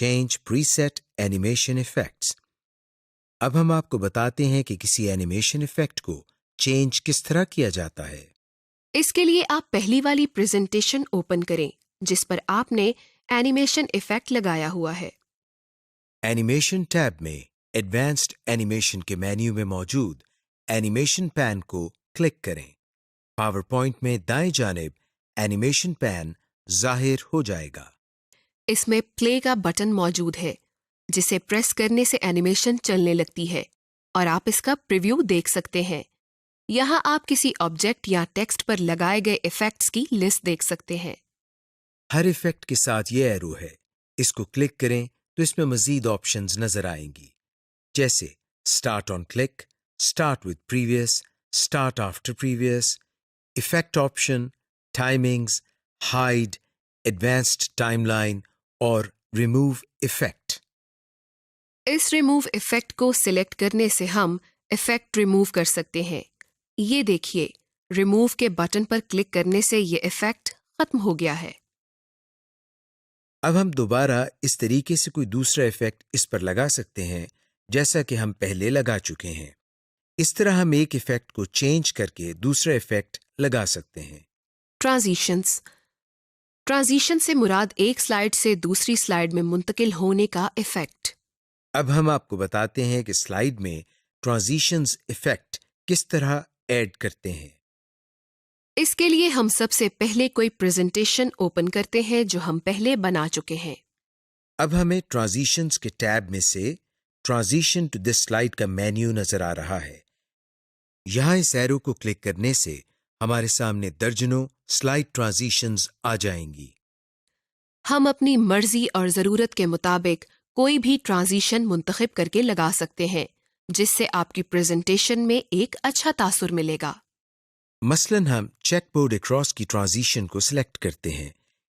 Change preset animation effects. अब हम आपको बताते हैं कि किसी एनिमेशन इफेक्ट को चेंज किस तरह किया जाता है। इसके लिए आप पहली वाली प्रेजेंटेशन ओपन करें जिस पर आपने एनिमेशन इफेक्ट लगाया हुआ है। एनिमेशन टैब में एडवांस्ड एनिमेशन के मेन्यू में मौजूद एनिमेशन पैन को क्लिक करें। पावर पॉइंट में दाएं जानिब एनिमेशन पैन जाहिर हो जाएगा। इसमें प्ले का बटन मौजूद है जिसे प्रेस करने से एनिमेशन चलने लगती है और आप इसका प्रीव्यू देख सकते हैं। यहाँ आप किसी ऑब्जेक्ट या टेक्स्ट पर लगाए गए इफेक्ट्स की लिस्ट देख सकते हैं। हर इफेक्ट के साथ ये एरो है, इसको क्लिक करें तो इसमें मजीद ऑप्शंस नजर आएंगी, जैसे start on click, start with previous, start after previous, effect option, timings, hide, advanced timeline और रिमूव इफेक्ट। इस रिमूव इफेक्ट को सिलेक्ट करने से हम इफेक्ट रिमूव कर सकते हैं। ये देखिए, रिमूव के बटन पर क्लिक करने से ये इफेक्ट खत्म हो गया है। अब हम दोबारा इस तरीके से कोई दूसरा इफेक्ट इस पर लगा सकते हैं जैसा कि हम पहले लगा चुके हैं। इस तरह हम एक इफेक्ट को चेंज करके दूसरा इफेक्ट लगा सकते हैं। ट्रांजिशंस। ट्रांजिशन से मुराद एक स्लाइड से दूसरी स्लाइड में मुंतकिल होने का इफेक्ट। अब हम आपको बताते हैं कि स्लाइड में ट्रांजिशंस इफेक्ट किस तरह ऐड करते हैं। इसके लिए हम सबसे पहले कोई प्रेजेंटेशन ओपन करते हैं जो हम पहले बना चुके हैं। अब हमें ट्रांजिशंस के टैब में से ट्रांजिशन टू दिस स्लाइड का मेन्यू नजर आ रहा है। यहां इस एरो को क्लिक करने से हमारे सामने दर्जनों स्लाइड ट्रांजिशंस आ जाएंगी। हम अपनी मर्जी और जरूरत के मुताबिक कोई भी ट्रांजिशन मुंतखब करके लगा सकते हैं जिससे आपकी प्रेजेंटेशन में एक अच्छा तासुर मिलेगा। मसलन हम चेकबोर्ड अक्रॉस की ट्रांजिशन को सिलेक्ट करते हैं।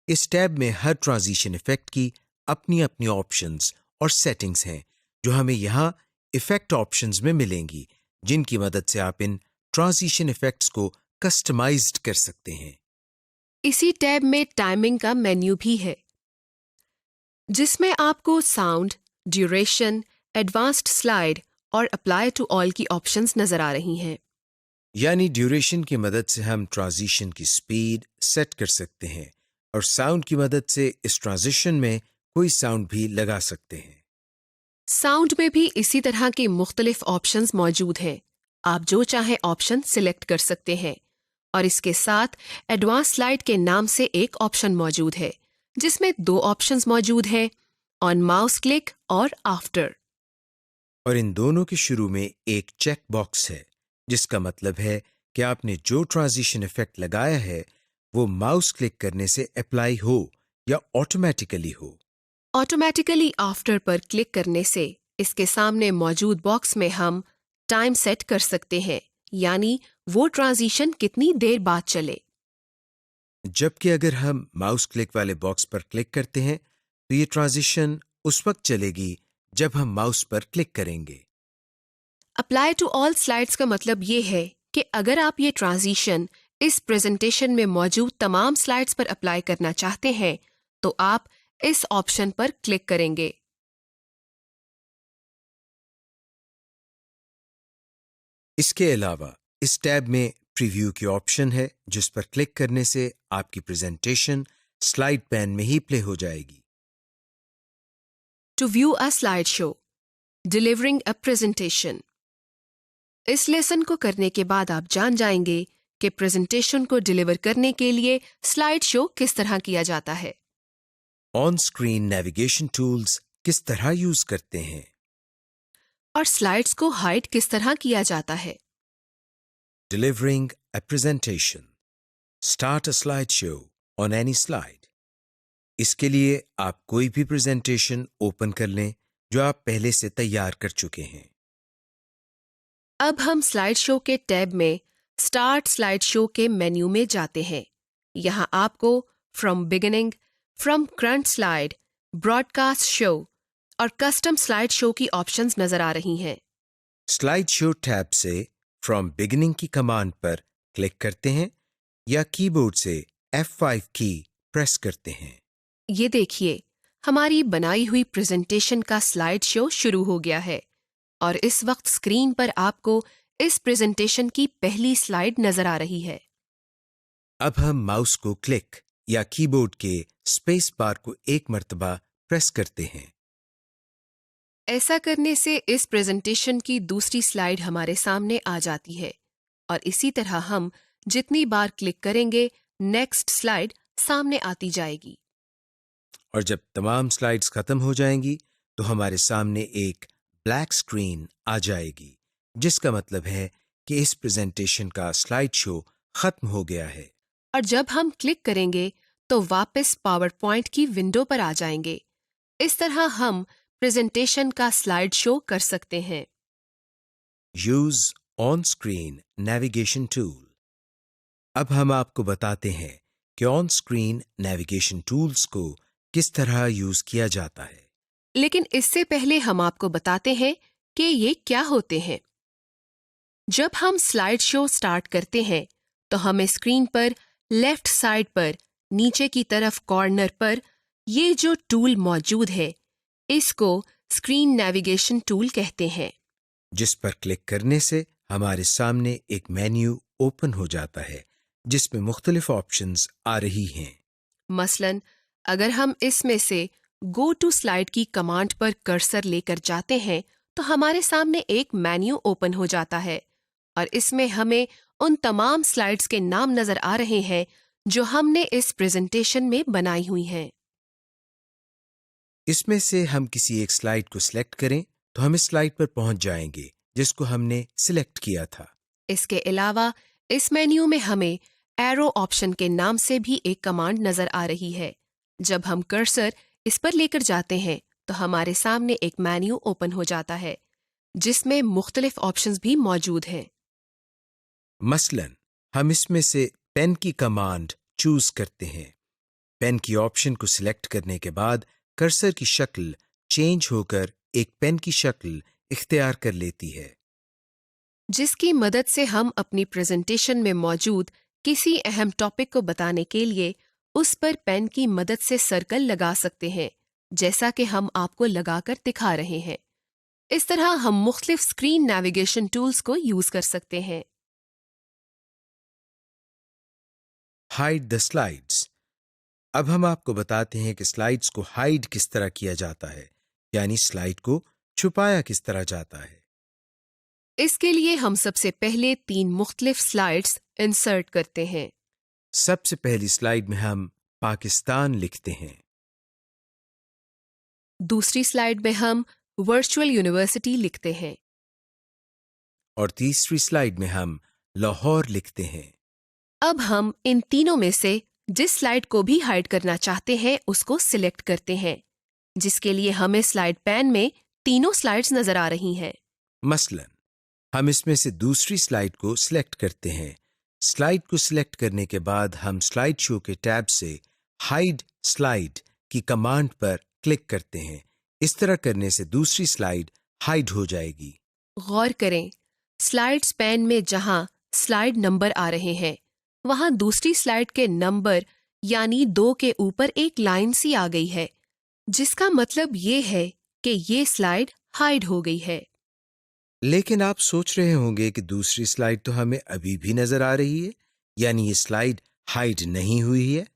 इस टैब में हर ट्रांजिशन इफेक्ट की अपनी अपनी ऑप्शंस और सेटिंग्स हैं जो हमें यहाँ इफेक्ट ऑप्शंस में मिलेंगी, जिनकी मदद से आप इन ट्रांजिशन इफेक्ट्स को कस्टमाइज्ड कर सकते हैं। इसी टैब में टाइमिंग का मेन्यू भी है जिसमें आपको साउंड, ड्यूरेशन, एडवांस्ड स्लाइड और अप्लाई टू ऑल की ऑप्शंस नजर आ रही हैं। यानी ड्यूरेशन की मदद से हम ट्रांजिशन की स्पीड सेट कर सकते हैं और साउंड की मदद से इस ट्रांजिशन में कोई साउंड भी लगा सकते हैं। साउंड में भी इसी तरह के मुख्तलिफ ऑप्शंस मौजूद हैं। आप जो चाहे ऑप्शन सिलेक्ट कर सकते हैं और इसके साथ एडवांस स्लाइड के नाम से एक ऑप्शन मौजूद है जिसमें दो ऑप्शंस मौजूद हैं, ऑन माउस क्लिक और आफ्टर। और इन दोनों के शुरू में एक चेक बॉक्स है जिसका मतलब है कि आपने जो ट्रांजिशन इफेक्ट लगाया है वो माउस क्लिक करने से अप्लाई हो या ऑटोमेटिकली हो। ऑटोमेटिकली आफ्टर पर क्लिक करने से इसके सामने मौजूद बॉक्स में हम टाइम सेट कर सकते हैं, यानी वो ट्रांजिशन कितनी देर बाद चले। जबकि अगर हम माउस क्लिक वाले बॉक्स पर क्लिक करते हैं तो ये ट्रांजिशन उस वक्त चलेगी जब हम माउस पर क्लिक करेंगे। अप्लाई टू ऑल स्लाइड्स का मतलब ये है कि अगर आप ये ट्रांजिशन इस प्रेजेंटेशन में मौजूद तमाम स्लाइड्स पर अप्लाई करना चाहते हैं तो आप इस ऑप्शन पर क्लिक करेंगे। इसके अलावा इस टैब में प्रीव्यू की ऑप्शन है जिस पर क्लिक करने से आपकी प्रेजेंटेशन स्लाइड पैन में ही प्ले हो जाएगी। To view a slide show, delivering a presentation. इस लेसन को करने के बाद आप जान जाएंगे कि प्रेजेंटेशन को डिलीवर करने के लिए स्लाइड शो किस तरह किया जाता है। ऑन स्क्रीन नेविगेशन टूल्स किस तरह यूज करते हैं और स्लाइड्स को हाइड किस तरह किया जाता है। Delivering a presentation. Start a slideshow on any slide. इसके लिए आप कोई भी प्रेजेंटेशन ओपन कर लें जो आप पहले से तैयार कर चुके हैं। अब हम स्लाइड शो के टैब में स्टार्ट स्लाइड शो के मेन्यू में जाते हैं। यहाँ आपको from beginning, from current slide, broadcast show और कस्टम स्लाइड शो की ऑप्शंस नजर आ रही हैं। स्लाइड शो टैब से फ्रॉम बिगिनिंग की कमांड पर क्लिक करते हैं या कीबोर्ड से F5 की प्रेस करते हैं। ये देखिए, हमारी बनाई हुई प्रेजेंटेशन का स्लाइड शो शुरू हो गया है और इस वक्त स्क्रीन पर आपको इस प्रेजेंटेशन की पहली स्लाइड नजर आ रही है। अब हम माउस को क्लिक या कीबोर्ड के स्पेस बार को एक मर्तबा प्रेस करते हैं। ऐसा करने से इस प्रेजेंटेशन की दूसरी स्लाइड हमारे सामने आ जाती है और इसी तरह हम जितनी बार क्लिक करेंगे नेक्स्ट स्लाइड सामने आती जाएगी। और जब तमाम स्लाइड्स खत्म हो जाएंगी तो हमारे सामने एक ब्लैक स्क्रीन आ जाएगी, जिसका मतलब है कि इस प्रेजेंटेशन का स्लाइड शो खत्म हो गया है। और जब हम क्लिक करेंगे तो वापस पावर पॉइंट की विंडो पर आ जाएंगे। इस तरह हम प्रेजेंटेशन का स्लाइड शो कर सकते हैं। Use on screen navigation tool. अब हम आपको बताते हैं कि ऑन स्क्रीन नेविगेशन टूल्स को किस तरह यूज किया जाता है। लेकिन इससे पहले हम आपको बताते हैं कि ये क्या होते हैं। जब हम स्लाइड शो स्टार्ट करते हैं तो हमें स्क्रीन पर लेफ्ट साइड पर नीचे की तरफ कॉर्नर पर ये जो टूल मौजूद है इसको स्क्रीन नेविगेशन टूल कहते हैं, जिस पर क्लिक करने से हमारे सामने एक मेन्यू ओपन हो जाता है जिसमें मुख्तलिफ ऑप्शंस आ रही हैं। मसलन अगर हम इसमें से गो टू स्लाइड की कमांड पर कर्सर लेकर जाते हैं तो हमारे सामने एक मेन्यू ओपन हो जाता है और इसमें हमें उन तमाम स्लाइड्स के नाम नजर आ रहे हैं जो हमने इस प्रेजेंटेशन में बनाई हुई हैं। इसमें से हम किसी एक स्लाइड को सिलेक्ट करें तो हम इस स्लाइड पर पहुंच जाएंगे जिसको हमने सिलेक्ट किया था। इसके अलावा इस मेन्यू में हमें एरो ऑप्शन के नाम से भी एक कमांड नजर आ रही है। जब हम कर्सर इस पर लेकर जाते हैं तो हमारे सामने एक मेन्यू ओपन हो जाता है जिसमें मुख्तलिफ ऑप्शंस भी मौजूद हैं। मसलन हम इसमें से पेन की कमांड चूज करते हैं। पेन की ऑप्शन को सिलेक्ट करने के बाद कर्सर की शक्ल चेंज होकर एक पेन की शक्ल इख्तियार कर लेती है, जिसकी मदद से हम अपनी प्रेजेंटेशन में मौजूद किसी अहम टॉपिक को बताने के लिए उस पर पेन की मदद से सर्कल लगा सकते हैं, जैसा कि हम आपको लगाकर दिखा रहे हैं। इस तरह हम मुख्तलिफ स्क्रीन नेविगेशन टूल्स को यूज कर सकते हैं। Hide the slides. अब हम आपको बताते हैं कि स्लाइड्स को हाइड किस तरह किया जाता है, यानी स्लाइड को छुपाया किस तरह जाता है। इसके लिए हम सबसे पहले 3 मुख्तलिफ स्लाइड्स इंसर्ट करते हैं। सबसे पहली स्लाइड में हम पाकिस्तान लिखते हैं। दूसरी स्लाइड में हम वर्चुअल यूनिवर्सिटी लिखते हैं और तीसरी स्लाइड में हम लाहौर लिखते हैं। अब हम इन तीनों में से जिस स्लाइड को भी हाइड करना चाहते हैं उसको सिलेक्ट करते हैं, जिसके लिए हमें स्लाइड पैन में तीनों स्लाइड्स नजर आ रही हैं। मसलन हम इसमें से दूसरी स्लाइड को सिलेक्ट करते हैं। स्लाइड को सिलेक्ट करने के बाद हम स्लाइड शो के टैब से हाइड स्लाइड की कमांड पर क्लिक करते हैं। इस तरह करने से दूसरी स्लाइड हाइड हो जाएगी। गौर करें, स्लाइड्स पैन में जहां स्लाइड नंबर आ रहे हैं वहां दूसरी स्लाइड के नंबर यानी 2 के ऊपर एक लाइन सी आ गई है, जिसका मतलब ये है कि ये स्लाइड हाइड हो गई है। लेकिन आप सोच रहे होंगे कि दूसरी स्लाइड तो हमें अभी भी नजर आ रही है, यानी ये स्लाइड हाइड नहीं हुई है।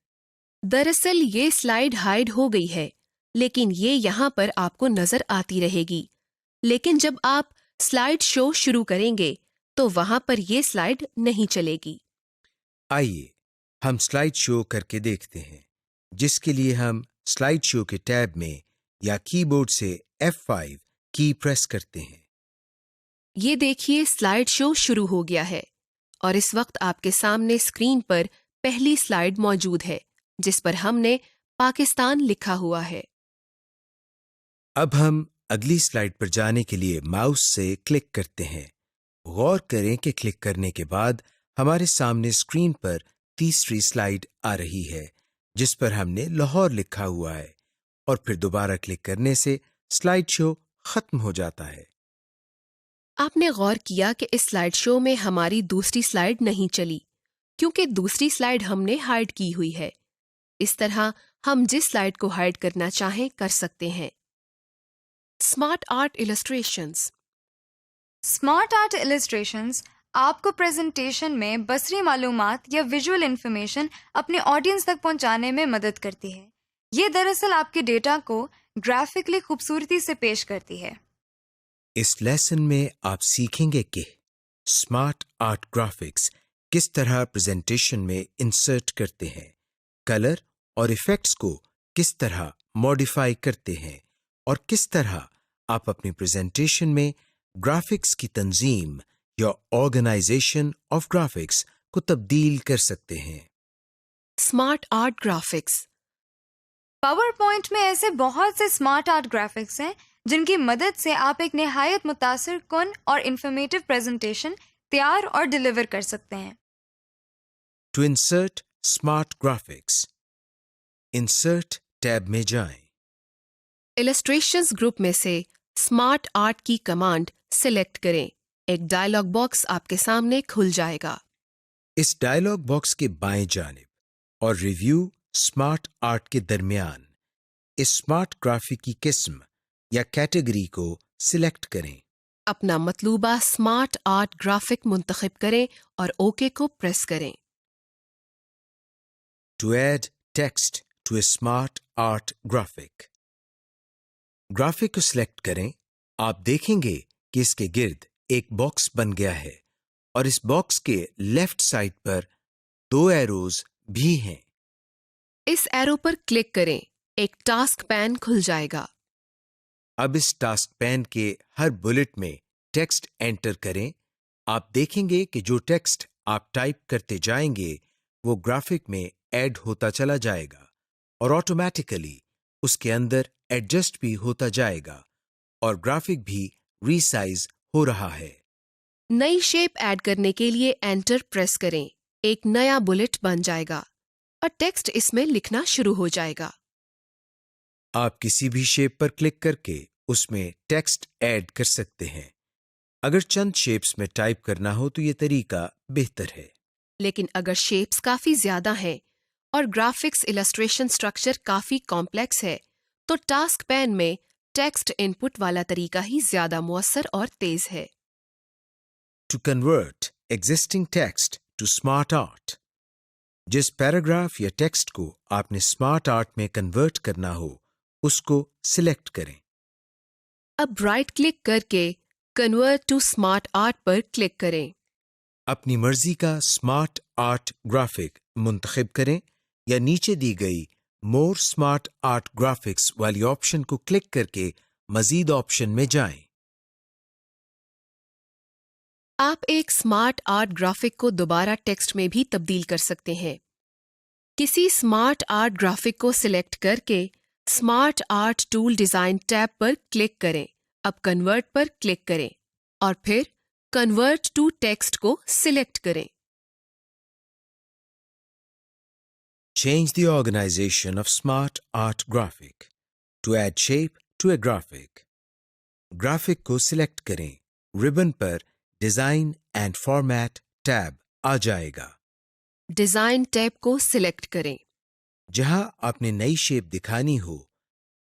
दरअसल ये स्लाइड हाइड हो गई है, लेकिन ये यहाँ पर आपको नजर आती रहेगी। लेकिन जब आप स्लाइड शो शुरू करेंगे तो वहां पर ये स्लाइड नहीं चलेगी। आइए हम स्लाइड शो करके देखते हैं, जिसके लिए हम स्लाइड शो के टैब में या कीबोर्ड से F5 की प्रेस करते हैं। ये देखिए स्लाइड शो शुरू हो गया है और इस वक्त आपके सामने स्क्रीन पर पहली स्लाइड मौजूद है जिस पर हमने पाकिस्तान लिखा हुआ है। अब हम अगली स्लाइड पर जाने के लिए माउस से क्लिक करते हैं। गौर करें कि क्लिक करने के बाद हमारे सामने स्क्रीन पर तीसरी स्लाइड आ रही है जिस पर हमने लाहौर लिखा हुआ है, और फिर दोबारा क्लिक करने से स्लाइड शो खत्म हो जाता है। आपने गौर किया कि इस स्लाइड शो में हमारी दूसरी स्लाइड नहीं चली क्योंकि दूसरी स्लाइड हमने हाइड की हुई है। इस तरह हम जिस स्लाइड को हाइड करना चाहें कर सकते हैं। Smart art illustrations. Smart art illustrations आपको प्रेजेंटेशन में बसरी मालूमात या विजुअल इंफॉर्मेशन अपने ऑडियंस तक पहुंचाने में मदद करती है। ये दरअसल आपके डेटा को ग्राफिकली खूबसूरती से पेश करती है। इस लेसन में आप सीखेंगे कि स्मार्ट आर्ट ग्राफिक्स किस तरह प्रेजेंटेशन में इंसर्ट करते हैं, कलर और इफेक्ट्स को किस तरह मॉडिफाई करते हैं और किस तरह आप अपनी प्रेजेंटेशन में ग्राफिक्स की तंजीम या ऑर्गेनाइजेशन ऑफ ग्राफिक्स को तब्दील कर सकते हैं। Smart art graphics. Power point में ऐसे बहुत से स्मार्ट आर्ट ग्राफिक्स हैं जिनकी मदद से आप एक निहायत मुतासिर कुन और इंफॉर्मेटिव प्रेजेंटेशन तैयार और डिलीवर कर सकते हैं। To insert smart graphics, insert tab में जाएं। इलस्ट्रेशंस ग्रुप में से स्मार्ट आर्ट की कमांड सिलेक्ट करें। एक डायलॉग बॉक्स आपके सामने खुल जाएगा। इस डायलॉग बॉक्स के बाएं जानिब और रिव्यू स्मार्ट आर्ट के दरमियान इस स्मार्ट ग्राफिक की किस्म या कैटेगरी को सिलेक्ट करें। अपना मतलूबा स्मार्ट आर्ट ग्राफिक मुंतखब करें और ओके को प्रेस करें। To add text to a smart art graphic, graphic को सिलेक्ट करें। आप देखेंगे कि इसके गिर्द एक बॉक्स बन गया है और इस बॉक्स के लेफ्ट साइड पर 2 एरोज भी हैं। इस एरो पर क्लिक करें। एक टास्क पैन खुल जाएगा। अब इस टास्क पैन के हर बुलेट में टेक्स्ट एंटर करें। आप देखेंगे कि जो टेक्स्ट आप टाइप करते जाएंगे वो ग्राफिक में ऐड होता चला जाएगा और ऑटोमेटिकली उसके अंदर एडजस्ट भी होता जाएगा और ग्राफिक भी रीसाइज हो रहा है। नई शेप ऐड करने के लिए एंटर प्रेस करें। एक नया बुलेट बन जाएगा और टेक्स्ट इसमें लिखना शुरू हो जाएगा। आप किसी भी शेप पर क्लिक करके उसमें टेक्स्ट ऐड कर सकते हैं। अगर चंद शेप्स में टाइप करना हो तो ये तरीका बेहतर है, लेकिन अगर शेप्स काफी ज्यादा हैं और ग्राफिक्स इलस्ट्रेशन स्ट्रक्चर काफी कॉम्प्लेक्स है तो टास्क पैन में टेक्स्ट इनपुट वाला तरीका ही ज्यादा मुअस्सर और तेज है। To convert existing text to smart art, जिस पैराग्राफ या टेक्स्ट को आपने स्मार्ट आर्ट में कन्वर्ट करना हो उसको सिलेक्ट करें। अब राइट क्लिक करके कन्वर्ट टू स्मार्ट आर्ट पर क्लिक करें। अपनी मर्जी का स्मार्ट आर्ट ग्राफिक मुंतखब करें या नीचे दी गई मोर स्मार्ट आर्ट ग्राफिक्स वाली ऑप्शन को क्लिक करके मजीद ऑप्शन में जाएं। आप एक स्मार्ट आर्ट ग्राफिक को दोबारा टेक्स्ट में भी तब्दील कर सकते हैं। किसी स्मार्ट आर्ट ग्राफिक को सिलेक्ट करके smart art tool design tab पर क्लिक करें। अब कन्वर्ट पर क्लिक करें और फिर कन्वर्ट टू टेक्स्ट को सिलेक्ट करें। Change the organization of smart art graphic. To add shape to a graphic, graphic को सिलेक्ट करें। रिबन पर डिजाइन एंड फॉर्मेट टैब आ जाएगा। डिजाइन टैब को सिलेक्ट करें। जहां आपने नई शेप दिखानी हो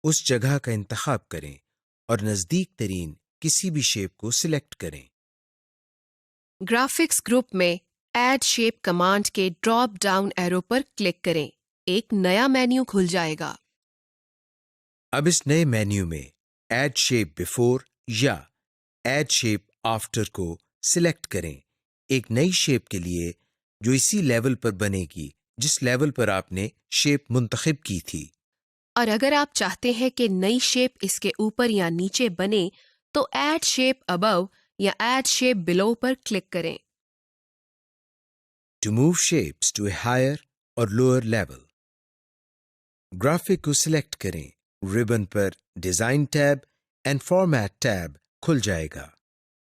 उस जगह का इंतखाब करें और नजदीक तरीन किसी भी शेप को सिलेक्ट करें। ग्राफिक्स ग्रुप में ऐड शेप कमांड के ड्रॉप डाउन एरो पर क्लिक करें। एक नया मेन्यू खुल जाएगा। अब इस नए मेन्यू में ऐड शेप बिफोर या ऐड शेप आफ्टर को सिलेक्ट करें। एक नई शेप के लिए जो इसी लेवल पर बनेगी जिस लेवल पर आपने शेप मुंतखब की थी। और अगर आप चाहते हैं कि नई शेप इसके ऊपर या नीचे बने तो ऐड शेप अबव या ऐड शेप बिलो पर क्लिक करें। To move shapes to a higher or lower level, graphic को सिलेक्ट करें। रिबन पर design tab and format tab खुल जाएगा।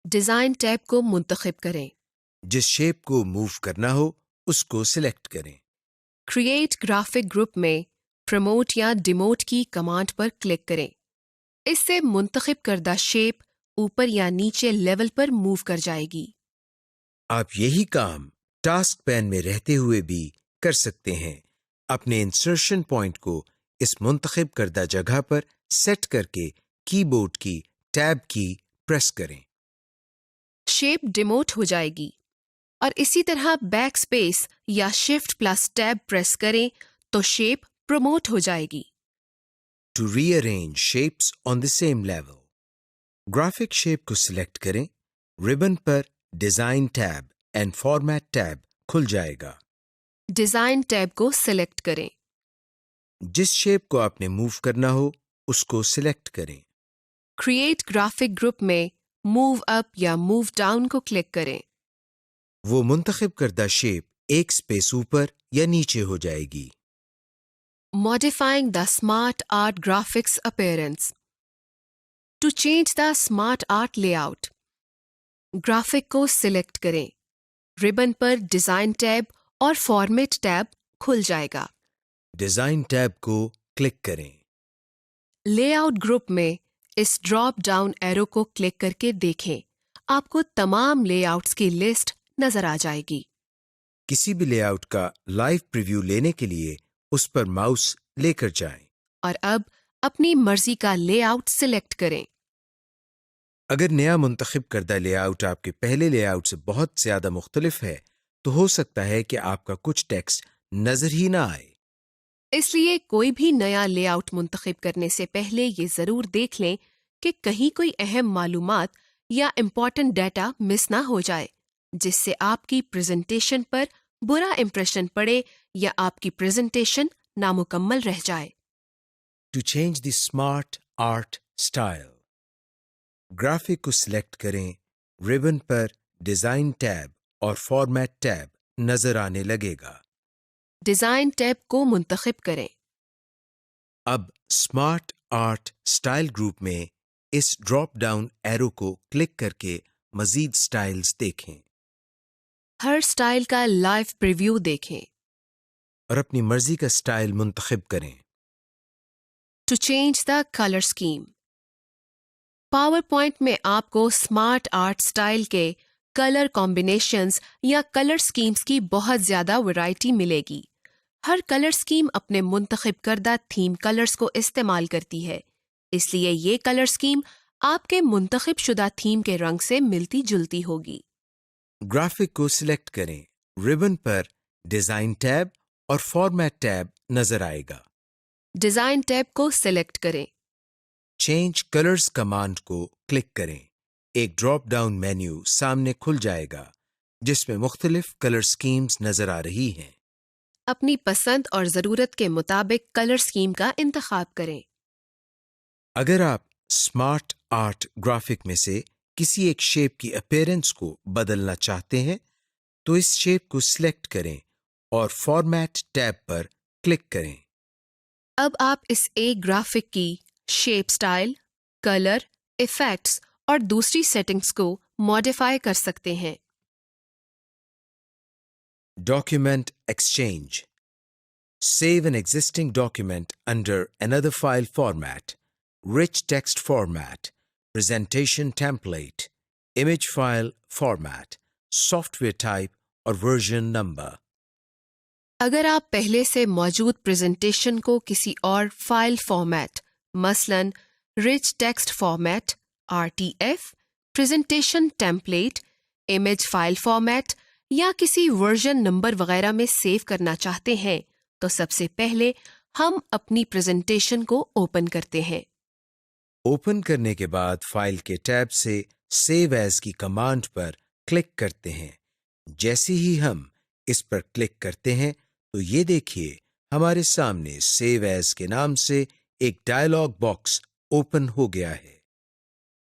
डिजाइन टैब को मुंतखब करें। जिस शेप को मूव करना हो उसको सिलेक्ट करें। क्रिएट ग्राफिक ग्रुप में प्रमोट या डिमोट की कमांड पर क्लिक करें। इससे मुंतखब करदा शेप ऊपर या नीचे लेवल पर मूव कर जाएगी। आप यही काम टास्क पैन में रहते हुए भी कर सकते हैं। अपने इंसर्शन पॉइंट को इस मुंतखब करदा जगह पर सेट करके कीबोर्ड की टैब की प्रेस करें। शेप डिमोट हो जाएगी और इसी तरह बैक स्पेस या शिफ्ट प्लस टैब प्रेस करें तो शेप प्रमोट हो जाएगी। To rearrange shapes on the same level, graphic shape को सिलेक्ट करें, रिबन पर design tab and format tab खुल जाएगा। डिजाइन टैब को सिलेक्ट करें। जिस शेप को आपने मूव करना हो उसको सिलेक्ट करें। क्रिएट ग्राफिक ग्रुप में मूव अप या मूव डाउन को क्लिक करें। वो मुंतखब करदा शेप एक स्पेस ऊपर या नीचे हो जाएगी। Modifying the smart art graphics appearance. To change the smart art layout, graphic को सिलेक्ट करें, रिबन पर डिजाइन टैब और फॉर्मेट टैब खुल जाएगा। डिजाइन टैब को क्लिक करें। लेआउट ग्रुप में इस ड्रॉप डाउन एरो को क्लिक करके देखें, आपको तमाम लेआउट्स की लिस्ट नजर आ जाएगी। किसी भी लेआउट का लाइव प्रीव्यू लेने के लिए उस पर माउस लेकर जाएं। और अब अपनी मर्जी का लेआउट सिलेक्ट करें। अगर नया मुंतखब करदा लेआउट आपके पहले लेआउट से बहुत ज्यादा मुख्तलिफ है तो हो सकता है कि आपका कुछ टेक्स्ट नजर ही ना आए। इसलिए कोई भी नया लेआउट मुंतखब करने से पहले ये जरूर देख लें कि कहीं कोई अहम मालूमात या इम्पोर्टेंट डाटा मिस ना हो जाए, जिससे आपकी प्रेजेंटेशन पर बुरा इंप्रेशन पड़े या आपकी प्रेजेंटेशन नामुकम्मल रह जाए। To change the smart art style, graphic को सिलेक्ट करें, रिबन पर डिजाइन टैब और फॉर्मेट टैब नजर आने लगेगा। डिजाइन टैब को मुंतखब करें। अब स्मार्ट आर्ट स्टाइल ग्रुप में इस ड्रॉप डाउन एरो को क्लिक करके मजीद स्टाइल्स देखें हर स्टाइल का लाइव प्रीव्यू देखें। और अपनी मर्जी का स्टाइल मुंतखब करें। To change the colour scheme, PowerPoint में आपको स्मार्ट आर्ट स्टाइल के कलर कॉम्बिनेशंस या कलर स्कीम्स की बहुत ज्यादा वैरायटी मिलेगी। हर कलर स्कीम अपने मुंतखब करदा थीम कलर्स को इस्तेमाल करती है, इसलिए ये कलर स्कीम आपके मुंतखब शुदा थीम के रंग से मिलती जुलती होगी। ग्राफिक को सिलेक्ट करें, रिबन पर डिजाइन टैब और फॉर्मेट टैब नजर आएगा। डिजाइन टैब को सिलेक्ट करें। चेंज कलर्स कमांड को क्लिक करें। एक ड्रॉप डाउन मेन्यू सामने खुल जाएगा जिसमें मुख्तलिफ कलर स्कीम्स नजर आ रही हैं। अपनी पसंद और जरूरत के मुताबिक कलर स्कीम का इंतखाब करें। अगर आप स्मार्ट आर्ट ग्राफिक में से किसी एक शेप की अपीयरेंस को बदलना चाहते हैं तो इस शेप को सिलेक्ट करें और फॉर्मेट टैब पर क्लिक करें। अब आप इस एक ग्राफिक की शेप स्टाइल, कलर, इफेक्ट्स और दूसरी सेटिंग्स को मॉडिफाई कर सकते हैं। Document exchange. Save an existing document under another file format, rich text format, presentation template, image file format, software type और version number. अगर आप पहले से मौजूद प्रेजेंटेशन को किसी और फाइल फॉर्मेट, मसलन rich text format RTF, presentation template, image file format या किसी वर्जन नंबर वगैरह में सेव करना चाहते हैं तो सबसे पहले हम अपनी प्रेजेंटेशन को ओपन करते हैं। ओपन करने के बाद फाइल के टैब से सेव एज की कमांड पर क्लिक करते हैं। जैसे ही हम इस पर क्लिक करते हैं तो ये देखिए हमारे सामने सेव एज के नाम से एक डायलॉग बॉक्स ओपन हो गया है।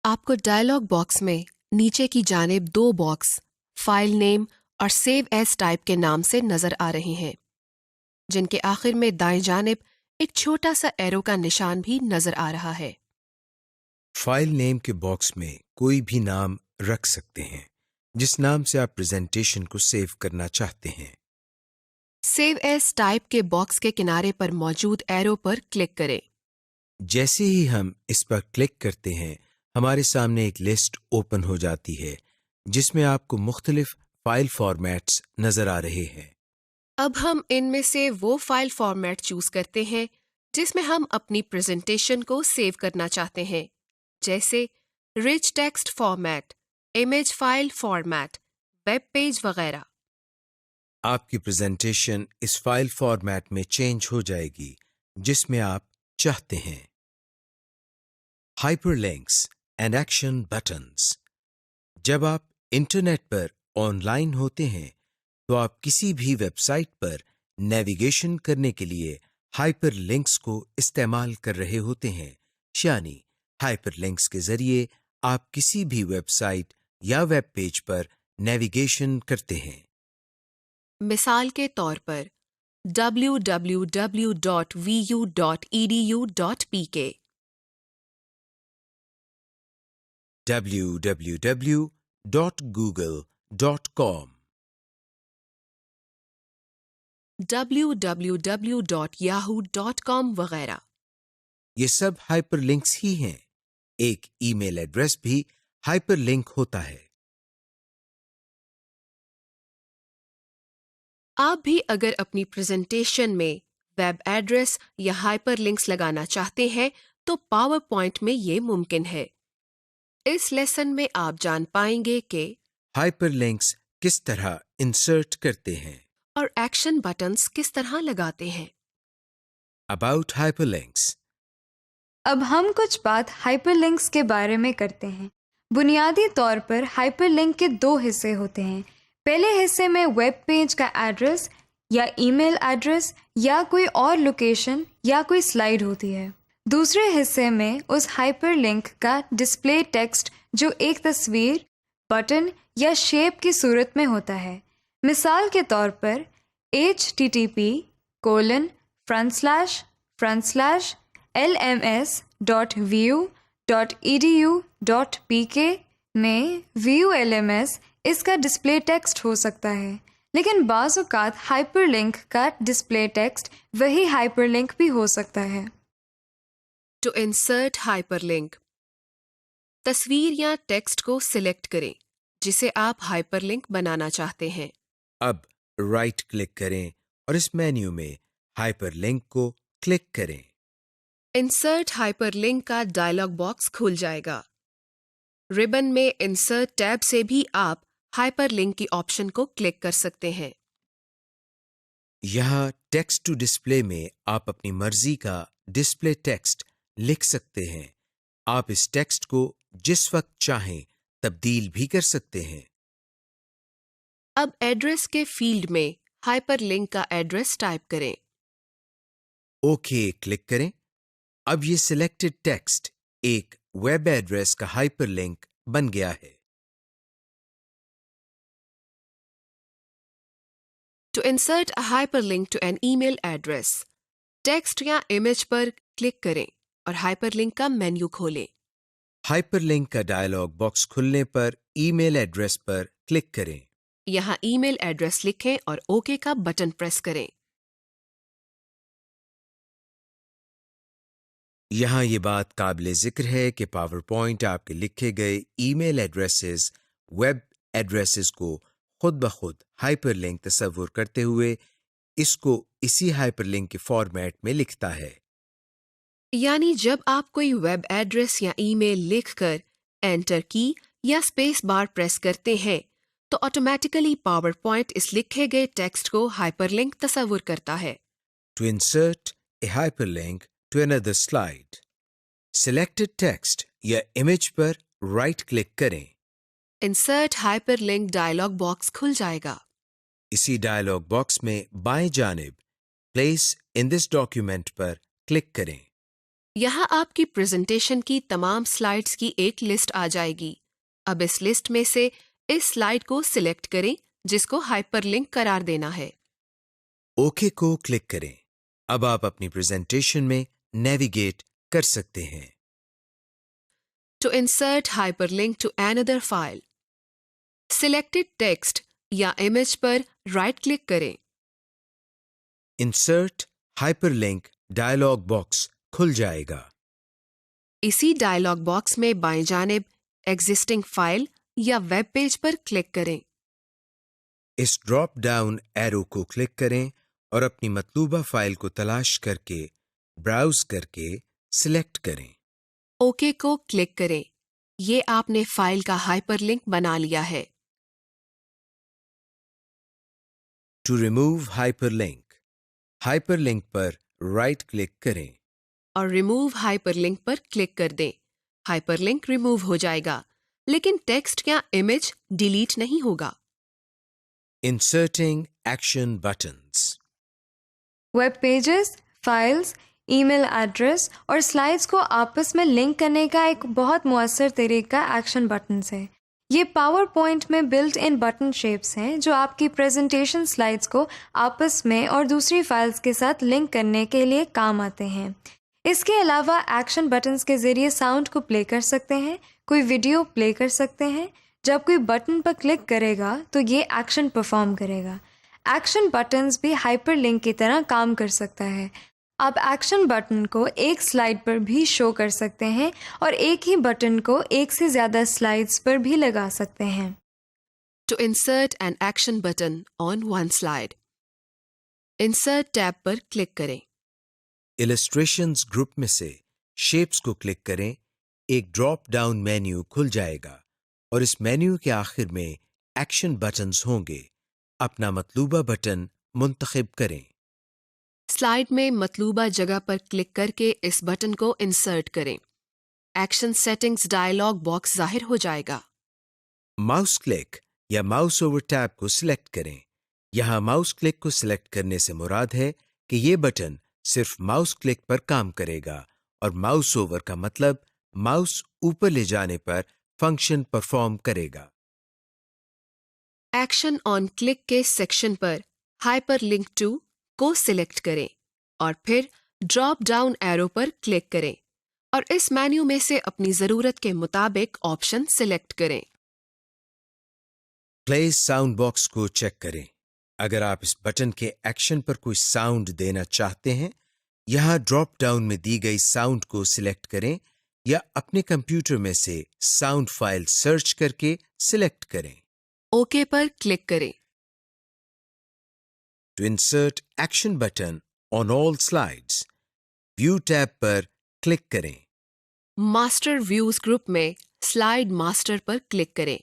आपको डायलॉग बॉक्स में नीचे की जानिब 2 बॉक्स फाइल नेम और सेव एज टाइप के नाम से नजर आ रहे हैं, जिनके आखिर में दाएं जानिब एक छोटा सा एरो का निशान भी नजर आ रहा है। फाइल नेम के बॉक्स में कोई भी नाम रख सकते हैं जिस नाम से आप प्रेजेंटेशन को सेव करना चाहते हैं। सेव एज टाइप के बॉक्स के किनारे पर मौजूद एरो पर क्लिक करें। जैसे ही हम इस पर क्लिक करते हैं हमारे सामने एक लिस्ट ओपन हो जाती है जिसमें आपको मुख्तलिफ फाइल फॉर्मेट्स नजर आ रहे हैं। अब हम इनमें से वो फाइल फॉर्मेट चूज करते हैं जिसमें हम अपनी प्रेजेंटेशन को सेव करना चाहते हैं, जैसे rich text format, image file format, web page वगैरह। आपकी प्रेजेंटेशन इस फाइल फॉर्मेट में चेंज हो जाएगी जिसमें आप चाहते हैं। Hyperlinks and action buttons. जब आप इंटरनेट पर ऑनलाइन होते हैं तो आप किसी भी वेबसाइट पर नेविगेशन करने के लिए हाइपरलिंक्स को इस्तेमाल कर रहे होते हैं, यानी हाइपरलिंक्स के जरिए आप किसी भी वेबसाइट या वेब पेज पर नेविगेशन करते हैं। मिसाल के तौर पर www.vu.edu.pk, www.google.com, www.yahoo.com वगैरह। ये सब हाइपरलिंक्स ही हैं। एक ईमेल एड्रेस भी हाइपरलिंक होता है। आप भी अगर अपनी प्रेजेंटेशन में वेब एड्रेस या हाइपरलिंक्स लगाना चाहते हैं तो पावर पॉइंट में ये मुमकिन है। इस लेसन में आप जान पाएंगे कि हाइपरलिंक्स किस तरह इंसर्ट करते हैं। और एक्शन बटन्स किस तरह लगाते हैं। About hyperlinks. अब हम कुछ बात हाइपरलिंक्स के बारे में करते हैं। बुनियादी तौर पर हाइपरलिंक के दो हिस्से होते हैं। पहले हिस्से में वेब पेज का एड्रेस या ईमेल एड्रेस या कोई और लोकेशन या कोई स्लाइड होती है। दूसरे हिस्से में उस हाइपरलिंक का डिस्प्ले टेक्स्ट जो एक तस्वीर, बटन या शेप की सूरत में होता है। मिसाल के तौर पर http://lms.view.edu.pk में view LMS इसका डिस्प्ले टेक्स्ट हो सकता है, लेकिन बाज़ औक़ात हाइपरलिंक का डिस्प्ले टेक्स्ट वही हाइपरलिंक भी हो सकता है। टू इंसर्ट हाइपरलिंक, तस्वीर या टेक्स्ट को सिलेक्ट करें जिसे आप हाइपरलिंक बनाना चाहते हैं। अब राइट क्लिक करें और इस मेन्यू में हाइपरलिंक को क्लिक करें। इंसर्ट हाइपरलिंक का डायलॉग बॉक्स खुल जाएगा। रिबन में इंसर्ट टैब से भी आप हाइपरलिंक की ऑप्शन को क्लिक कर सकते हैं। यहाँ टेक्स्ट टू डिस्प्ले में आप अपनी मर्जी का डिस्प्ले टेक्स्ट लिख सकते हैं। आप इस टेक्स्ट को जिस वक्त चाहें तब्दील भी कर सकते हैं। अब एड्रेस के फील्ड में हाइपरलिंक का एड्रेस टाइप करें। ओके क्लिक करें। अब ये सिलेक्टेड टेक्स्ट एक वेब एड्रेस का हाइपरलिंक बन गया है। To insert a hyperlink to an email address, text या इमेज पर क्लिक करें और हाइपरलिंक का मेन्यू खोलें। हाइपरलिंक का डायलॉग बॉक्स खुलने पर ईमेल एड्रेस पर क्लिक करें। यहाँ ईमेल एड्रेस लिखें और ओके का बटन प्रेस करें। यहाँ ये बात काबिल जिक्र है कि पावर पॉइंट आपके लिखे गए ईमेल एड्रेसेस, वेब एड्रेसेस को खुद ब खुद हाइपरलिंक तस्वुर करते हुए इसको इसी हाइपरलिंक के फॉर्मेट में लिखता है। यानी जब आप कोई वेब एड्रेस या ईमेल लिखकर एंटर की या स्पेस बार प्रेस करते हैं तो ऑटोमेटिकली पावर पॉइंट इस लिखे गए टेक्स्ट को हाइपरलिंक तस्वुर करता है। To insert a hyperlink to another slide, selected text या image पर राइट क्लिक करें। इंसर्ट हाइपरलिंक डायलॉग बॉक्स खुल जाएगा। इसी डायलॉग बॉक्स में बाएं जानिब प्लेस इन दिस डॉक्यूमेंट पर क्लिक करें। यहाँ आपकी प्रेजेंटेशन की तमाम स्लाइड्स की एक लिस्ट आ जाएगी। अब इस लिस्ट में से इस स्लाइड को सिलेक्ट करें जिसको हाइपरलिंक करार देना है। ओके को क्लिक करें। अब आप अपनी प्रेजेंटेशन में नेविगेट कर सकते हैं। To insert hyperlink to another file, selected text या इमेज पर राइट क्लिक करें। इंसर्ट हाइपरलिंक डायलॉग बॉक्स खुल जाएगा। इसी डायलॉग बॉक्स में बाएं जानिब एग्जिस्टिंग फाइल या वेब पेज पर क्लिक करें। इस ड्रॉप डाउन एरो को क्लिक करें और अपनी मतलूबा फाइल को तलाश करके ब्राउज करके सिलेक्ट करें। ओके को क्लिक करें। ये आपने फाइल का हाइपरलिंक बना लिया है। टू रिमूव हाइपरलिंक पर राइट क्लिक करें और रिमूव हाइपरलिंक पर क्लिक कर दें। हाइपरलिंक रिमूव हो जाएगा, लेकिन टेक्स्ट या इमेज डिलीट नहीं होगा। Inserting action buttons. Web pages, files, email address और स्लाइड्स को आपस में लिंक करने का एक बहुत मुअस्सर तरीका एक्शन बटन्स है। ये पावर पॉइंट में बिल्ट इन बटन शेप्स हैं जो आपकी प्रेजेंटेशन स्लाइड्स को आपस में और दूसरी फाइल्स के साथ लिंक करने के लिए काम आते हैं। इसके अलावा एक्शन बटन्स के ज़रिए साउंड को प्ले कर सकते हैं, कोई वीडियो प्ले कर सकते हैं। जब कोई बटन पर क्लिक करेगा तो ये एक्शन परफॉर्म करेगा। एक्शन बटन्स भी हाइपरलिंक की तरह काम कर सकता है। आप एक्शन बटन को एक स्लाइड पर भी शो कर सकते हैं और एक ही बटन को एक से ज़्यादा स्लाइड्स पर भी लगा सकते हैं। To insert an action button on one slide, Insert tab पर क्लिक करें। इलस्ट्रेशंस ग्रुप में से शेप्स को क्लिक करें। एक ड्रॉप डाउन मेन्यू खुल जाएगा और इस मेन्यू के आखिर में एक्शन बटन्स होंगे। अपना मतलूबा बटन मुंतखब करें। स्लाइड में मतलूबा जगह पर क्लिक करके इस बटन को इंसर्ट करें। एक्शन सेटिंग्स डायलॉग बॉक्स जाहिर हो जाएगा। माउस क्लिक या माउस ओवर टैब को सिलेक्ट करें। यहाँ माउस क्लिक को सिलेक्ट करने से मुराद है कि ये बटन सिर्फ माउस क्लिक पर काम करेगा और माउस ओवर का मतलब माउस ऊपर ले जाने पर फंक्शन परफॉर्म करेगा। एक्शन ऑन क्लिक के सेक्शन पर हाइपरलिंक टू को सिलेक्ट करें और फिर ड्रॉप डाउन एरो पर क्लिक करें और इस मेन्यू में से अपनी जरूरत के मुताबिक ऑप्शन सिलेक्ट करें। प्लेस साउंड बॉक्स को चेक करें। अगर आप इस बटन के एक्शन पर कोई साउंड देना चाहते हैं, यहाँ ड्रॉप डाउन में दी गई साउंड को सिलेक्ट करें या अपने कंप्यूटर में से साउंड फाइल सर्च करके सिलेक्ट करें। ओके पर क्लिक करें। To insert action button on all slides, View tab पर क्लिक करें। मास्टर व्यूज ग्रुप में स्लाइड मास्टर पर क्लिक करें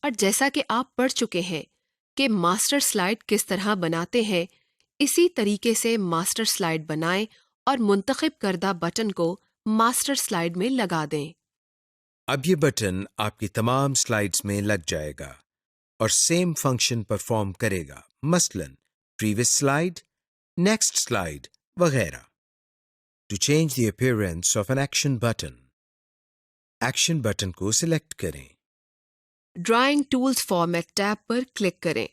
और जैसा कि आप पढ़ चुके हैं कि मास्टर स्लाइड किस तरह बनाते हैं, इसी तरीके से मास्टर स्लाइड बनाएं और मुंतखब करदा बटन को मास्टर स्लाइड में लगा दें। अब ये बटन आपकी तमाम स्लाइड्स में लग जाएगा और सेम फंक्शन परफॉर्म करेगा, मसलन प्रीवियस स्लाइड, नेक्स्ट स्लाइड वगैरह। To change the appearance of an action button को सिलेक्ट करें। ड्राइंग टूल्स फॉर्मेट टैब पर क्लिक करें।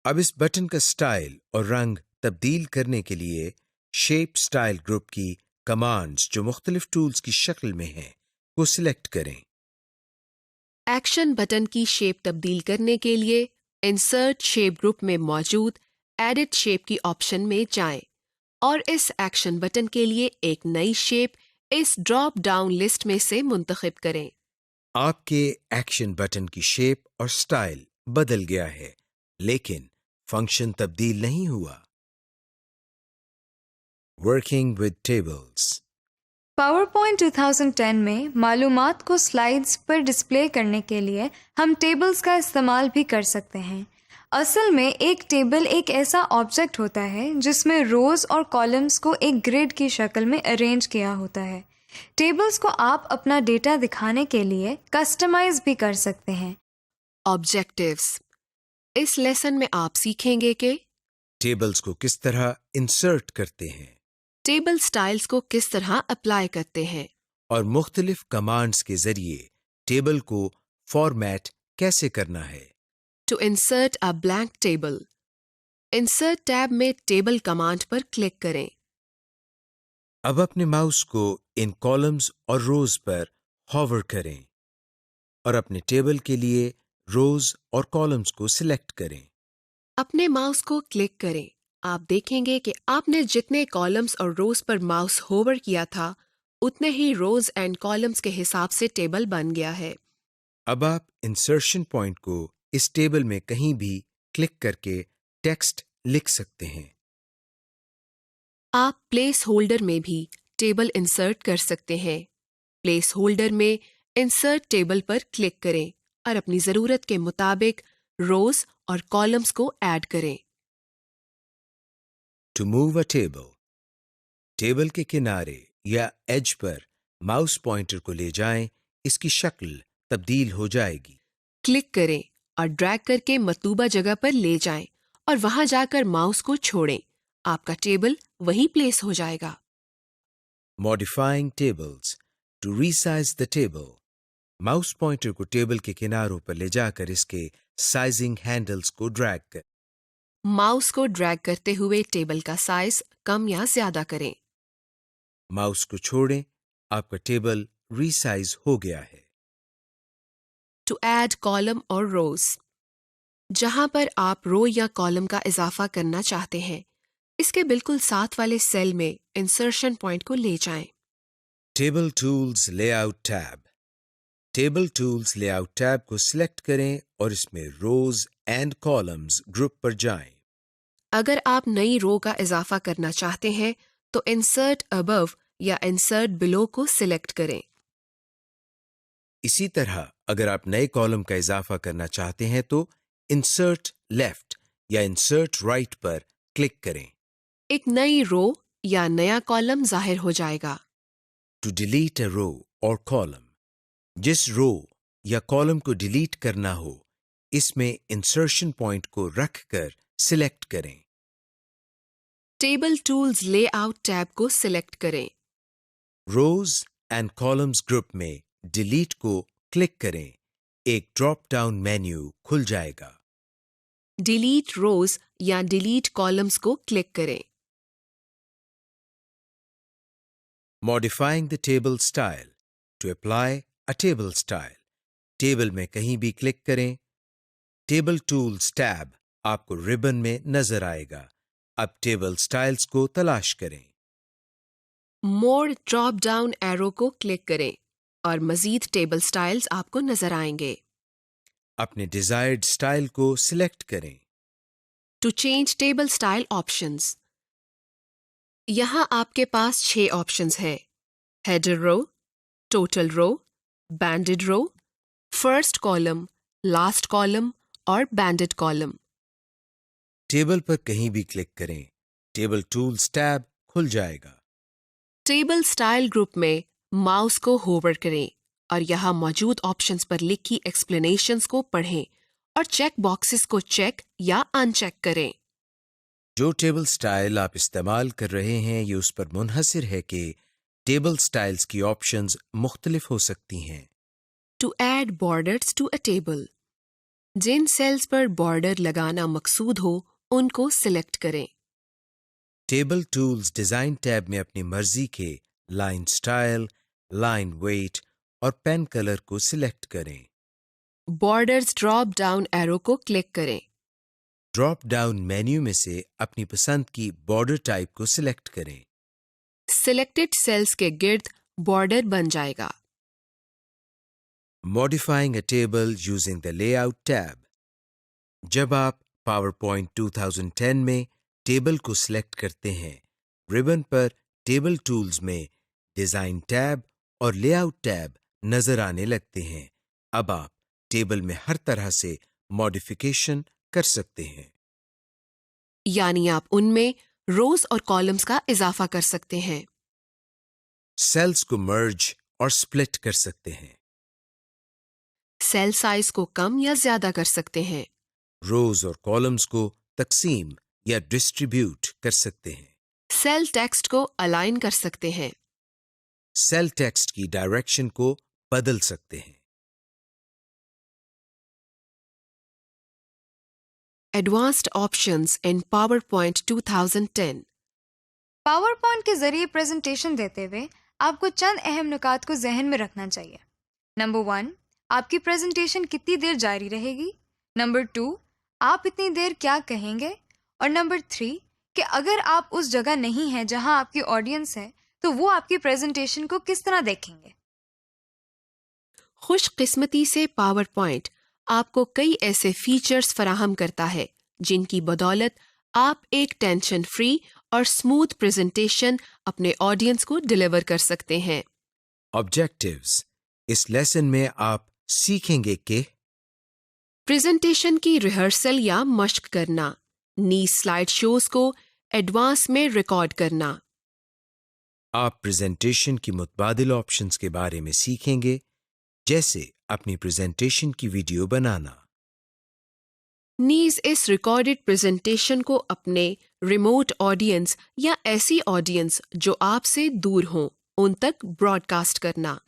अब इस बटन का स्टाइल और रंग तब्दील करने के लिए शेप स्टाइल ग्रुप की कमांड्स जो मुख्तलिफ टूल्स की शक्ल में हैं को सिलेक्ट करें। एक्शन बटन की शेप तब्दील करने के लिए इंसर्ट शेप ग्रुप में मौजूद एडिट शेप की ऑप्शन में जाएं और इस एक्शन बटन के लिए एक नई शेप इस ड्रॉप डाउन लिस्ट में से मुंतखब करें। आपके एक्शन बटन की शेप और स्टाइल बदल गया है, लेकिन फंक्शन तब्दील नहीं हुआ। Working with tables. पावरपॉइंट 2010 में मालूमात को स्लाइड्स पर डिस्प्ले करने के लिए हम टेबल्स का इस्तेमाल भी कर सकते हैं। असल में एक टेबल एक ऐसा ऑब्जेक्ट होता है जिसमें रोज़ और कॉलम्स को एक ग्रिड की शक्ल में अरेंज किया होता है। टेबल्स को आप अपना डेटा दिखाने के लिए कस्टमाइज भी कर सकते हैं। ऑब्जेक्टिव्स। इस लेसन में आप सीखेंगे कि टेबल्स को किस तरह इंसर्ट करते हैं, टेबल स्टाइल्स को किस तरह अप्लाई करते हैं और मुख्तलिफ कमांड्स के जरिए टेबल को फॉर्मेट कैसे करना है। To insert a blank table, insert tab में टेबल कमांड पर क्लिक करें। अब अपने माउस को इन कॉलम्स और रोज पर हॉवर करें और अपने टेबल के लिए रोज और कॉलम्स को सिलेक्ट करें। अपने माउस को क्लिक करें। आप देखेंगे कि आपने जितने कॉलम्स और रोज पर माउस होवर किया था, उतने ही रोज एंड कॉलम्स के हिसाब से टेबल बन गया है। अब आप इंसर्शन पॉइंट को इस टेबल में कहीं भी क्लिक करके टेक्स्ट लिख सकते हैं। आप प्लेस होल्डर में भी टेबल इंसर्ट कर सकते हैं। प्लेस होल्डर में इंसर्ट टेबल पर क्लिक करें और अपनी ज़रूरत के मुताबिक रोज और कॉलम्स को ऐड करें। To move a table, table के किनारे या एज पर माउस पॉइंटर को ले जाएं, इसकी शक्ल तब्दील हो जाएगी। क्लिक करें और ड्रैग करके मतलूबा जगह पर ले जाएं और वहां जाकर माउस को छोड़ें। आपका टेबल वहीं प्लेस हो जाएगा। Modifying tables, to resize the table, mouse pointer को टेबल के किनारों पर ले जाकर इसके साइजिंग हैंडल्स को ड्रैग कर माउस को ड्रैग करते हुए टेबल का साइज कम या ज्यादा करें। माउस को छोड़ें, आपका टेबल रीसाइज हो गया है। टू ऐड कॉलम और रोज, जहां पर आप रो या कॉलम का इजाफा करना चाहते हैं, इसके बिल्कुल साथ वाले सेल में इंसर्शन पॉइंट को ले जाएं। Table tools layout tab, table tools layout tab को सिलेक्ट करें और इसमें रोज एंड कॉलम्स ग्रुप पर जाएं। अगर आप नई रो का इजाफा करना चाहते हैं तो इंसर्ट अबव या इंसर्ट बिलो को सिलेक्ट करें। इसी तरह अगर आप नए कॉलम का इजाफा करना चाहते हैं तो इंसर्ट लेफ्ट या इंसर्ट राइट पर क्लिक करें। एक नई रो या नया कॉलम जाहिर हो जाएगा। टू डिलीट अ रो और कॉलम, जिस रो या कॉलम को डिलीट करना हो, इसमें इंसर्शन पॉइंट को रखकर सिलेक्ट करें। टेबल टूल्स लेआउट टैब को सिलेक्ट करें। रोज एंड कॉलम्स ग्रुप में डिलीट को क्लिक करें। एक ड्रॉप डाउन मेन्यू खुल जाएगा। डिलीट रोज या डिलीट कॉलम्स को क्लिक करें। Modifying the table style, to apply a table style, table में कहीं भी क्लिक करें। टेबल टूल्स टैब आपको रिबन में नजर आएगा। अब टेबल स्टाइल्स को तलाश करें। मोर ड्रॉप डाउन एरो को क्लिक करें और मजीद टेबल स्टाइल्स आपको नजर आएंगे। अपने डिजायर्ड स्टाइल को सिलेक्ट करें। To change table style options, यहां आपके पास 6 ऑप्शंस हैं। हेडर रो, टोटल रो, बैंडेड रो, फर्स्ट कॉलम, लास्ट कॉलम और बैंडेड कॉलम। टेबल पर कहीं भी क्लिक करें, टेबल टूल्स टैब खुल जाएगा। टेबल स्टाइल ग्रुप में माउस को होवर करें और यहां मौजूद ऑप्शंस पर लिखी एक्सप्लेनेशंस को पढ़ें और चेक बॉक्सेस को चेक या अनचेक करें। जो टेबल स्टाइल आप इस्तेमाल कर रहे हैं, ये उस पर मुनहसिर है कि टेबल स्टाइल्स की ऑप्शंस मुख्तलिफ हो सकती हैं। To add borders to a table, जिन सेल्स पर बॉर्डर लगाना मकसूद हो उनको सिलेक्ट करें। टेबल टूल्स डिजाइन टैब में अपनी मर्जी के लाइन स्टाइल, लाइन वेट और पेन कलर को सिलेक्ट करें। बॉर्डर्स ड्रॉप डाउन एरो को क्लिक करें। ड्रॉप डाउन मेन्यू में से अपनी पसंद की बॉर्डर टाइप को सिलेक्ट करें। सिलेक्टेड सेल्स के गिर्द बॉर्डर बन जाएगा। Modifying a table using the layout tab, जब आप पावरपॉइंट 2010 में टेबल को सिलेक्ट करते हैं, रिबन पर टेबल टूल्स में डिजाइन टैब और लेआउट टैब नजर आने लगते हैं। अब आप टेबल में हर तरह से मॉडिफिकेशन कर सकते हैं। यानी आप उनमें रोज और कॉलम्स का इजाफा कर सकते हैं। सेल्स को मर्ज और स्प्लिट कर सकते हैं। सेल साइज को कम या ज्यादा कर सकते हैं। रोज और कॉलम्स को तकसीम या डिस्ट्रीब्यूट कर सकते हैं। सेल टेक्स्ट को अलाइन कर सकते हैं। सेल टेक्स्ट की डायरेक्शन को बदल सकते हैं। एडवांस्ड ऑप्शंस इन पावरपॉइंट 2010। पावरपॉइंट के जरिए प्रेजेंटेशन देते हुए आपको चंद अहम नुकात को जहन में रखना चाहिए। नंबर 1, आपकी प्रेजेंटेशन कितनी देर जारी रहेगी। नंबर 2, आप इतनी देर क्या कहेंगे। और नंबर 3, कि अगर आप उस जगह नहीं हैं जहां आपकी ऑडियंस है तो वो आपकी प्रेजेंटेशन को किस तरह देखेंगे। खुशकिस्मती से पावरपॉइंट आपको कई ऐसे फीचर्स फराहम करता है जिनकी बदौलत आप एक टेंशन फ्री और स्मूथ प्रेजेंटेशन अपने ऑडियंस को डिलीवर कर सकते हैं। ऑब्जेक्टिव्स। इस लेसन में आप सीखेंगे कि प्रेजेंटेशन की रिहर्सल या मश्क करना, नी स्लाइड शोज को एडवांस में रिकॉर्ड करना। आप प्रेजेंटेशन की मुतबादिल ऑप्शंस के बारे में सीखेंगे, जैसे अपनी प्रेजेंटेशन की वीडियो बनाना। नीज इस रिकॉर्डेड प्रेजेंटेशन को अपने रिमोट ऑडियंस या ऐसी ऑडियंस जो आपसे दूर हों उन तक ब्रॉडकास्ट करना।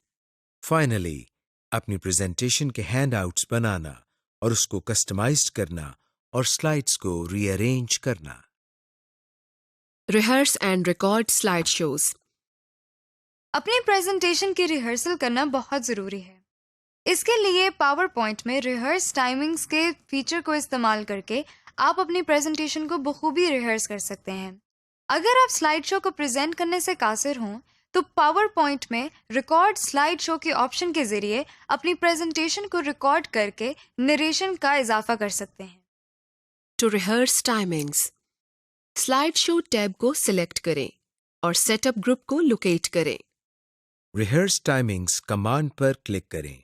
फाइनली, अपनी प्रेजेंटेशन के हैंडआउट्स बनाना और उसको कस्टमाइज्ड करना और स्लाइड्स को रीअरेंज करना। Rehearse and record slide shows. अपनी प्रेजेंटेशन की रिहर्सल करना बहुत ज़रूरी है। इसके लिए पावर पॉइंट में रिहर्स टाइमिंग्स के फीचर को इस्तेमाल करके आप अपनी प्रेजेंटेशन को बखूबी रिहर्स कर सकते हैं। अगर आप स्लाइड शो को प्रेजेंट करने से कासिर हों तो पावर पॉइंट में रिकॉर्ड स्लाइड शो के ऑप्शन के ज़रिए अपनी प्रेजेंटेशन को रिकॉर्ड करके नरेशन का इजाफा कर सकते हैं। To rehearse timings, slide show tab को सिलेक्ट करें और सेटअप ग्रुप को लोकेट करें। रिहर्स टाइमिंग्स कमांड पर क्लिक करें।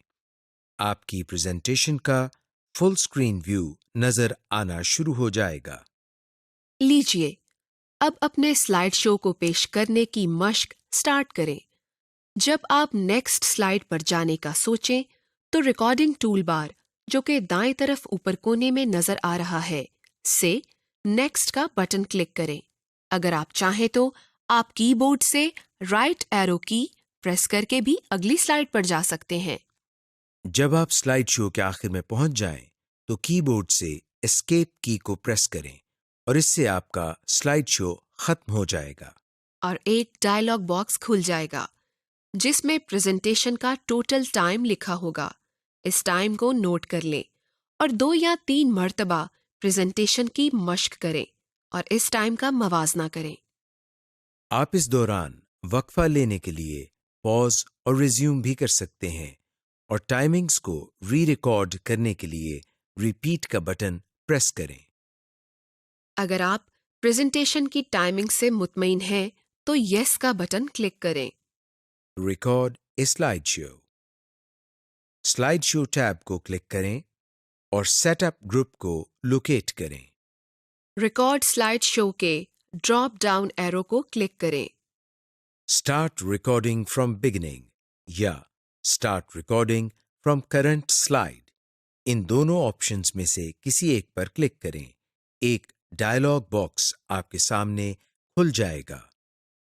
आपकी प्रेजेंटेशन का फुल स्क्रीन व्यू नजर आना शुरू हो जाएगा। लीजिए, अब अपने स्लाइड शो को पेश करने की मश्क स्टार्ट करें। जब आप नेक्स्ट स्लाइड पर जाने का सोचें तो रिकॉर्डिंग टूल बार, जो कि दाएं तरफ ऊपर कोने में नजर आ रहा है, से नेक्स्ट का बटन क्लिक करें। अगर आप चाहें तो आप कीबोर्ड से राइट एरो की प्रेस करके भी अगली स्लाइड पर जा सकते हैं। जब आप स्लाइड शो के आखिर में पहुंच जाएं, तो कीबोर्ड से एस्केप की को प्रेस करें और इससे आपका स्लाइड शो खत्म हो जाएगा और एक डायलॉग बॉक्स खुल जाएगा जिसमें प्रेजेंटेशन का टोटल टाइम लिखा होगा। इस टाइम को नोट कर लें और 2 या 3 मर्तबा प्रेजेंटेशन की मश्क करें और इस टाइम का मवाजना करें। आप इस दौरान वक्फा लेने के लिए पॉज और रिज्यूम भी कर सकते हैं और टाइमिंग्स को री रिकॉर्ड करने के लिए रिपीट का बटन प्रेस करें। अगर आप प्रेजेंटेशन की टाइमिंग से मुतमईन हैं तो यस का बटन क्लिक करें। Record a slide show. Slide show tab को क्लिक करें और सेटअप ग्रुप को लोकेट करें। रिकॉर्ड स्लाइड शो के ड्रॉप डाउन एरो को क्लिक करें। स्टार्ट रिकॉर्डिंग फ्रॉम बिगिनिंग या start recording from current slide, इन दोनों ऑप्शंस में से किसी एक पर क्लिक करें। एक डायलॉग बॉक्स आपके सामने खुल जाएगा।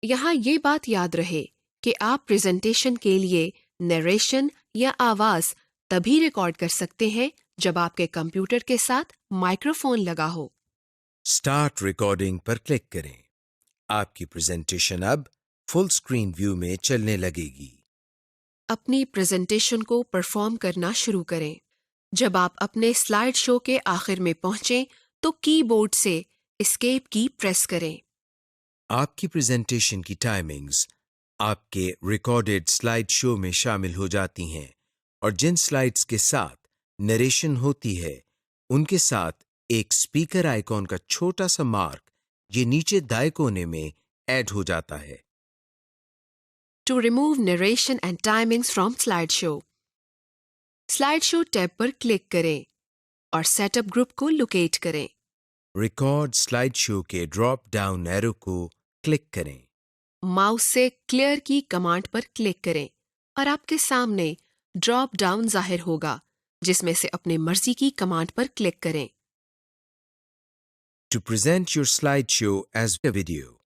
यहाँ ये बात याद रहे कि आप प्रेजेंटेशन के लिए नरेशन या आवाज तभी रिकॉर्ड कर सकते हैं जब आपके कंप्यूटर के साथ माइक्रोफोन लगा हो। स्टार्ट रिकॉर्डिंग पर क्लिक करें। आपकी प्रेजेंटेशन अब फुल स्क्रीन व्यू में चलने लगेगी। अपनी प्रेजेंटेशन को परफॉर्म करना शुरू करें। जब आप अपने स्लाइड शो के आखिर में पहुंचें तो कीबोर्ड से एस्केप की प्रेस करें। आपकी प्रेजेंटेशन की टाइमिंग्स आपके रिकॉर्डेड स्लाइड शो में शामिल हो जाती हैं और जिन स्लाइड्स के साथ नरेशन होती है उनके साथ एक स्पीकर आइकॉन का छोटा सा मार्क ये नीचे दाएं कोने में ऐड हो जाता है। To remove narration and timings from slide show, slide show tab पर क्लिक करें और सेटअप ग्रुप को लोकेट करें। रिकॉर्ड स्लाइड शो के ड्रॉप डाउन एरो को क्लिक करें। माउस से क्लियर की कमांड पर क्लिक करें और आपके सामने ड्रॉप डाउन जाहिर होगा जिसमें से अपने मर्जी की कमांड पर क्लिक करें। To present your slide show as a video,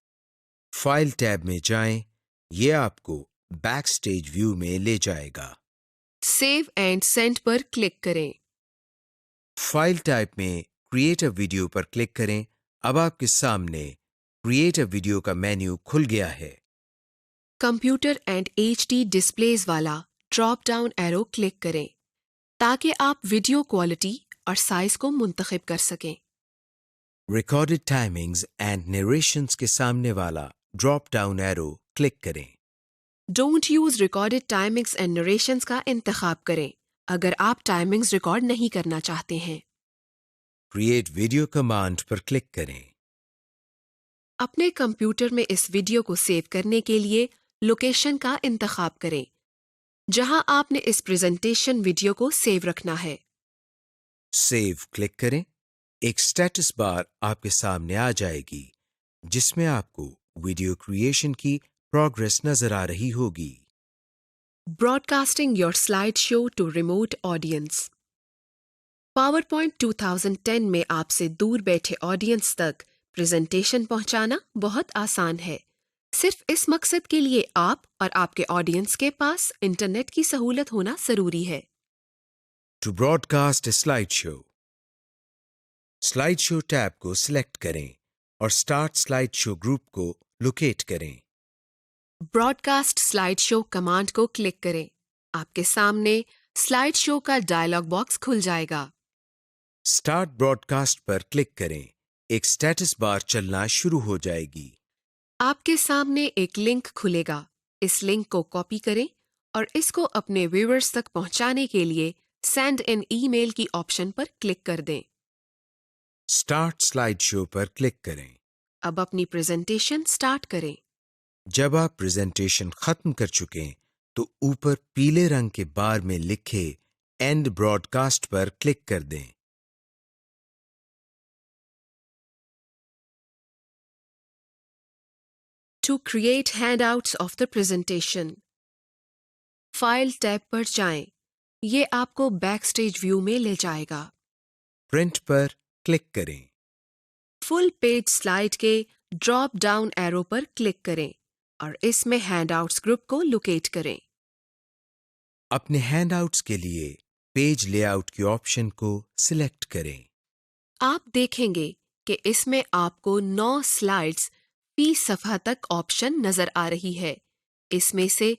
file tab में जाएं। ये आपको बैक स्टेज व्यू में ले जाएगा। सेव एंड सेंड पर क्लिक करें। फाइल टाइप में क्रिएट अ वीडियो पर क्लिक करें। अब आपके सामने क्रिएट अ वीडियो का मेन्यू खुल गया है। कंप्यूटर एंड HD डिस्प्लेज वाला ड्रॉप डाउन एरो क्लिक करें ताकि आप वीडियो क्वालिटी और साइज को मुंतखब कर सकें। रिकॉर्डेड टाइमिंग्स एंड नरेशंस के सामने वाला ड्रॉप डाउन एरो क्लिक करें। Don't use recorded timings and narrations का इंतखाब करें अगर आप टाइमिंग्स रिकॉर्ड नहीं करना चाहते हैं। क्रिएट वीडियो कमांड पर क्लिक करें। अपने कंप्यूटर में इस वीडियो को सेव करने के लिए लोकेशन का इंतखाब करें जहां आपने इस प्रेजेंटेशन वीडियो को सेव रखना है। सेव क्लिक करें। एक स्टेटस बार आपके सामने आ जाएगी जिसमें आपको वीडियो क्रिएशन की प्रोग्रेस नजर आ रही होगी। Broadcasting your slide show to remote audience. PowerPoint 2010 में आपसे दूर बैठे ऑडियंस तक प्रेजेंटेशन पहुंचाना बहुत आसान है। सिर्फ इस मकसद के लिए आप और आपके ऑडियंस के पास इंटरनेट की सहूलत होना जरूरी है। To broadcast a slide show tab को सिलेक्ट करें और स्टार्ट स्लाइड शो ग्रुप को लोकेट करें। ब्रॉडकास्ट स्लाइड शो कमांड को क्लिक करें। आपके सामने स्लाइड शो का डायलॉग बॉक्स खुल जाएगा। स्टार्ट ब्रॉडकास्ट पर क्लिक करें। एक स्टेटस बार चलना शुरू हो जाएगी। आपके सामने एक लिंक खुलेगा। इस लिंक को कॉपी करें और इसको अपने व्यूअर्स तक पहुंचाने के लिए सेंड एन ईमेल की ऑप्शन पर क्लिक कर दें। स्टार्ट स्लाइड शो पर क्लिक करें। अब अपनी प्रेजेंटेशन स्टार्ट करें। जब आप प्रेजेंटेशन खत्म कर चुके तो ऊपर पीले रंग के बार में लिखे एंड ब्रॉडकास्ट पर क्लिक कर दें। To create handouts of the presentation, file tab पर जाएं। ये आपको बैकस्टेज व्यू में ले जाएगा। प्रिंट पर क्लिक करें। फुल पेज स्लाइड के ड्रॉप डाउन एरो पर क्लिक करें और इसमें हैंडआउट्स ग्रुप को लोकेट करें। अपने हैंडआउट्स के लिए पेज लेआउट के ऑप्शन को सिलेक्ट करें। आप देखेंगे कि इसमें आपको 9 स्लाइड्स फी सफ़ा तक ऑप्शन नजर आ रही है। इसमें से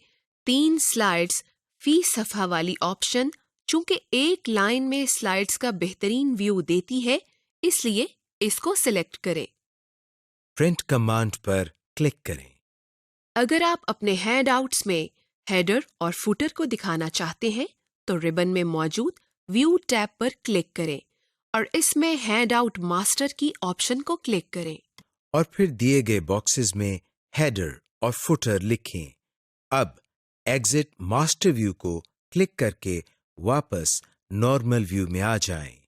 3 स्लाइड्स फी सफ़ा वाली ऑप्शन चूंकि एक लाइन में स्लाइड्स का बेहतरीन व्यू देती है, इसलिए इसको सिलेक्ट करें। प्रिंट कमांड पर क्लिक करें। अगर आप अपने हैंडआउट्स में हेडर और फुटर को दिखाना चाहते हैं तो रिबन में मौजूद व्यू टैब पर क्लिक करें और इसमें हैंडआउट मास्टर की ऑप्शन को क्लिक करें और फिर दिए गए बॉक्सेस में हेडर और फुटर लिखें। अब एग्जिट मास्टर व्यू को क्लिक करके वापस नॉर्मल व्यू में आ जाएं।